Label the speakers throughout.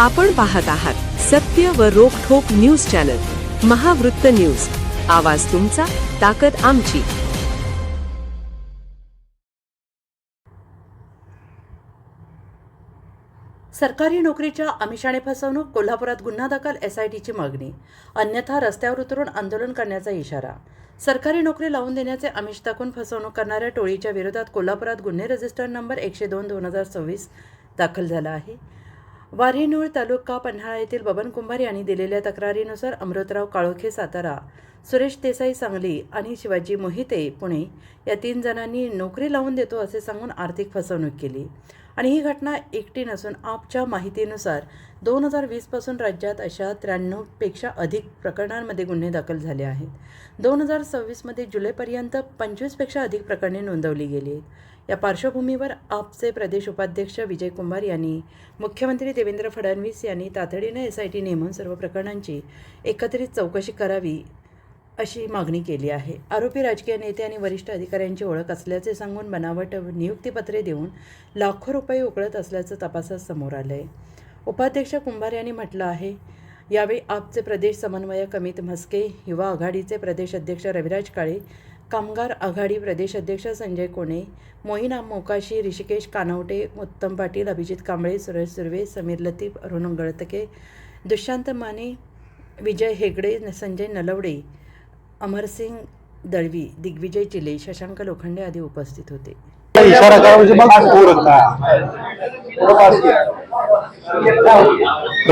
Speaker 1: आपण पाहत आहात सत्य व रोखठोक न्यूज चॅनल महावृत्त न्यूज। आवाज तुमचा, ताकद आमची।
Speaker 2: सरकारी नोकरीच्या आमिषाने फसवणूक, कोल्हापुरात गुन्हा दाखल, SITची मागणी, अन्यथा रस्त्यावर उतरून आंदोलन करण्याचा इशारा। सरकारी नोकरी लावून देण्याचे आमिष दाखवून फसवणूक करणाऱ्या टोळीच्या विरोधात कोल्हापुरात गुन्हे रजिस्टर नंबर 102/2026 दाखल झाला आहे। वारेनूर तालुका पन्हाळा येथील बबन कुंभार यांनी दिलेल्या तक्रारीनुसार अमृतराव काळोखे सातारा, सुरेश देसाई सांगली आणि शिवाजी मोहिते पुणे या 3 जणांनी नोकरी लावून देतो असे सांगून आर्थिक फसवणूक केली आणि ही घटना एकटी नसून आपच्या माहितीनुसार 2020 पासून राज्यात अशा 93 पेक्षा अधिक प्रकरणांमध्ये गुन्हे दाखल झाले आहेत। 2026 मध्ये जुलैपर्यंत 25 पेक्षा अधिक प्रकरणे नोंदवली गेली आहेत। या पार्श्वभूमीवर आपचे प्रदेश उपाध्यक्ष विजय कुंभार यांनी मुख्यमंत्री देवेंद्र फडणवीस यांनी तातडीने SIT नेमून सर्व प्रकरणांची एकत्रित चौकशी करावी अशी मागणी केली आहे। आरोपी राजकीय नेते आणि वरिष्ठ अधिकाऱ्यांची ओळख असल्याचे सांगून बनावट नियुक्तीपत्रे देऊन लाखो रुपये उकळत असल्याचं तपासात समोर आलंय। उपाध्यक्ष कुंभार यांनी म्हटलं आहे। यावेळी आपचे प्रदेश समन्वयक अमित म्हस्के, युवा आघाडीचे प्रदेश अध्यक्ष रविराज काळे, कामगार आघाडी प्रदेश अध्यक्ष संजय कोणे, मोहीन मोकाशी, ऋषिकेश कानवटे, उत्तम पाटील, अभिजित कांबळे, सुरेश सुर्वे, समीर लतीफ, अरुण गळतके, दुष्यंत माने, विजय हेगडे, संजय नलवडे, अमरसिंग दळवी, दिग्विजय चिले, शशांक लोखंडे आदी उपस्थित होते।
Speaker 3: इशारा करा म्हणजे मग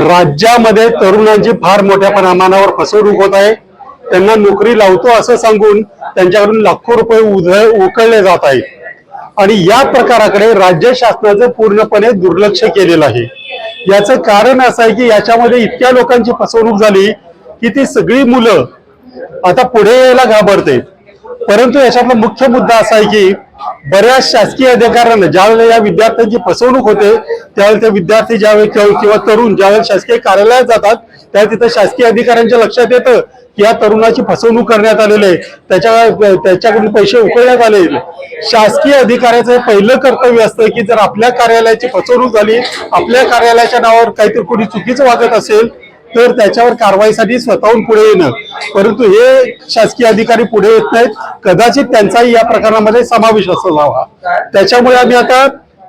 Speaker 3: राज्यामध्ये तरुणांची फार मोठ्या प्रमाणावर फसवणूक होत आहे। त्यांना नोकरी लावतो असं सांगून त्यांच्याकडून लाखो रुपये उकळले जात आहेत आणि या प्रकाराकडे राज्य शासनाचं पूर्णपणे दुर्लक्ष केलेलं आहे। याचं कारण असं आहे की याच्यामध्ये इतक्या लोकांची फसवणूक झाली की ती सगळी मुलं आता पुढे यायला घाबरते। परंतु याच्यातला मुख्य मुद्दा असा आहे की बऱ्याच शासकीय अधिकाऱ्यांना ज्यावेळेला या विद्यार्थ्यांची फसवणूक होते त्यावेळेला ते विद्यार्थी ज्यावेळी किंवा तरुण ज्यावेळेला शासकीय कार्यालयात जातात त्यावेळी तिथं शासकीय अधिकाऱ्यांच्या लक्षात येतं की या तरुणाची फसवणूक करण्यात आलेली आहे, त्याच्याकडून पैसे उकळण्यात आले। शासकीय अधिकाऱ्याचं पहिलं कर्तव्य असतं की जर आपल्या कार्यालयाची फसवणूक झाली, आपल्या कार्यालयाच्या नावावर काहीतरी कोणी चुकीचं वागत असेल तर त्याच्यावर कारवाईसाठी स्वतःहून पुढे येणं। परंतु हे शासकीय अधिकारी पुढे येत नाहीत। कदाचित त्यांचाही या प्रकरणामध्ये समावेश असावा। त्याच्यामुळे आम्ही आता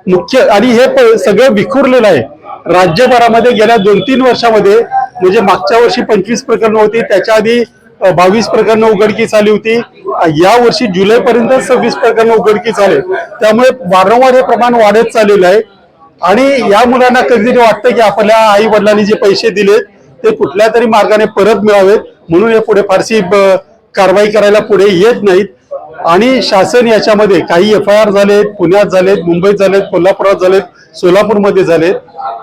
Speaker 3: मुख्य आणि हे सगळं विखुरलेलं आहे राज्यभरामध्ये। गेल्या 2-3 वर्षामध्ये म्हणजे मागच्या वर्षी 25 प्रकरणं होती, त्याच्या आधी 22 प्रकरणं उघडकीस आली होती, या वर्षी जुलैपर्यंत 26 प्रकरणं उघडकीस आले। त्यामुळे वारंवार हे प्रमाण वाढत चाललेलं आहे आणि या मुलांना कधीतरी वाटतं की आपल्या आई वडिलांनी जे पैसे दिलेत ते कुठल्या तरी मार्गाने परत मिळावेत, म्हणून हे पुढे फारशी कारवाई करायला पुढे येत नाहीत। आणि शासन याच्यामध्ये काही FIR झालेत, पुण्यात झालेत, मुंबईत झालेत, कोल्हापुरात झालेत, सोलापूरमध्ये झालेत,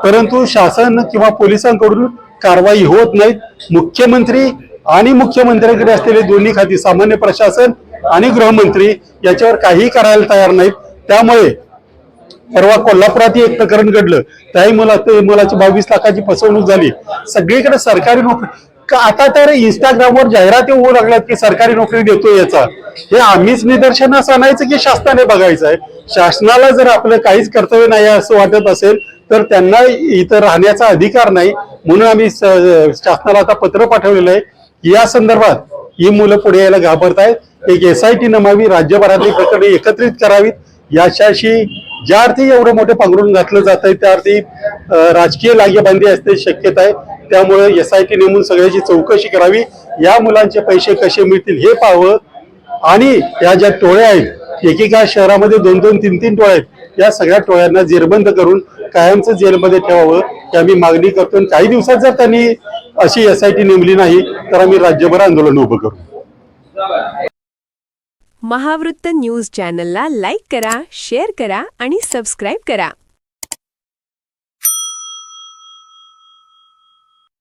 Speaker 3: परंतु शासन किंवा पोलिसांकडून कारवाई होत नाहीत। मुख्यमंत्री आणि मुख्यमंत्र्यांकडे असलेले दोन्ही खाती, सामान्य प्रशासन आणि गृहमंत्री, याच्यावर काही करायला तयार नाहीत। त्यामुळे परवा कोल्हापुरात एक प्रकरण घडलं, त्याही मुलाची 22 लाखाची फसवणूक झाली। सगळीकडे सरकारी नोकरी, आता तर इंस्टाग्रामवर जाहिराती होऊ लागल्यात की सरकारी नोकरी देतो याचा। हे आम्हीच निदर्शनास आणायचं की शासनाने बघायचं आहे? शासनाला जर आपलं काहीच कर्तव्य नाही असं वाटत असेल तर त्यांना इथं राहण्याचा अधिकार नाही। म्हणून आम्ही शासनाला आता पत्र पाठवलेलं आहे की या संदर्भात ही मुलं पुढे यायला घाबरत आहेत। एक SIT नमावी, राज्यभरातली प्रकरणे एकत्रित करावीत। याच्याशी ज्या अर्थी एवढं मोठं पांघरून घातलं जात आहे त्या अर्थी राजकीय लागेबांधी असते शक्यता आहे। त्यामुळे SIT नेमून सगळ्याची चौकशी करावी, या मुलांचे पैसे कसे मिळतील हे पाहावं आणि या ज्या टोळ्या आहेत, एकेका शहरामध्ये 2-2, 3-3 टोळ्या आहेत, या सगळ्या टोळ्यांना जेरबंद करून कायमचं जेलमध्ये ठेवावं ही आम्ही मागणी करतो। काही दिवसात जर त्यांनी अशी SIT नेमली नाही तर आम्ही राज्यभर आंदोलन उभं करू।
Speaker 1: महावृत्त न्यूज चॅनलला लाईक करा, शेअर करा आणि सबस्क्राईब करा।